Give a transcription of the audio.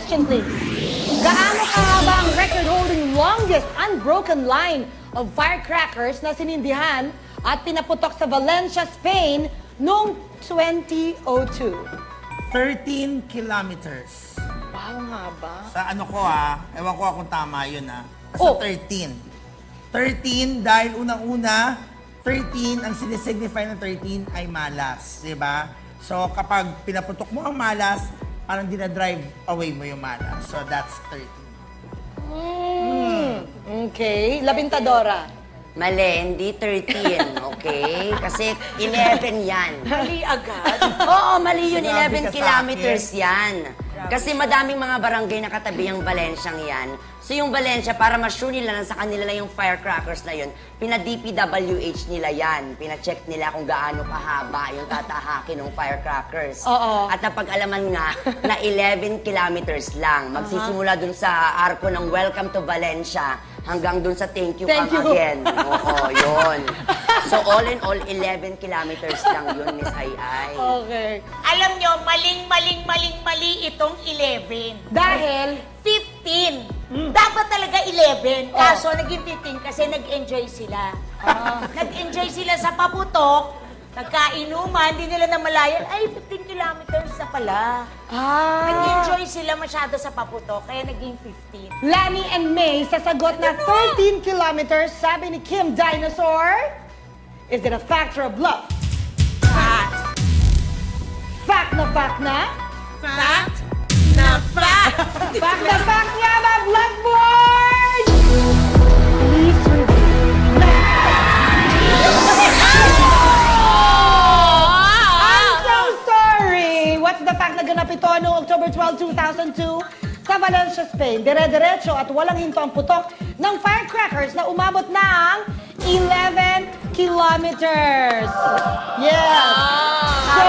question, please. Gaano kahaba ang record-holding longest unbroken line of firecrackers na sinindihan at pinaputok sa Valencia, Spain noong 2002? 13 kilometers. Wow, nga ba? Sa ano ko ewan ko kung tama yun Sa Oh. 13. 13 dahil unang-una, 13, ang sinisignify ng 13 ay malas, di ba? So kapag pinaputok mo ang malas, parang dinadrive away mo yung malas. So that's 13. Okay. Labintadora. Mali, hindi 13, okay? Kasi 11 yan. Mali agad. Oo, mali yun. Grabe 11 ka sa kilometers yan. Kasi madaming mga barangay na katabi ang Valenciang yan. So yung Valencia, para ma-sure nila na sa kanila lang yung firecrackers na yun, pina-DPWH nila yan. Pina-check nila kung gaano kahaba yung tatahakin ng firecrackers. Oo. At napag-alaman nga na 11 kilometers lang. Magsisimula dun sa arko ng Welcome to Valencia hanggang dun sa Thank You Thank Come you. Again. Oo, yun. So all in all, 11 kilometers lang yun, Miss Ai. Okay. Alam nyo, mali itong 11. Dahil, 15. Dapat talaga 11. Kaso naging 15 kasi nag-enjoy sila. Nag-enjoy sila sa paputok, nagkainuman, hindi nila namalayan, ay 15 kilometers na pala. Nag-enjoy sila masyado sa paputok, kaya naging 15. Lani and May sasagot na 13 kilometers, sabi ni Kim Dinosaur. Is it a fact or a bluff? Fact. Fact na fact na? Fact na fact. Fact na fact nga ba, Blackboard? Please reveal. I'm so sorry! What's the fact na ganap ito noong October 12, 2002 sa Valencia, Spain? Dire-diretso at walang hinto ang putok ng firecrackers na umabot ng 11 kilometers. Yes! So,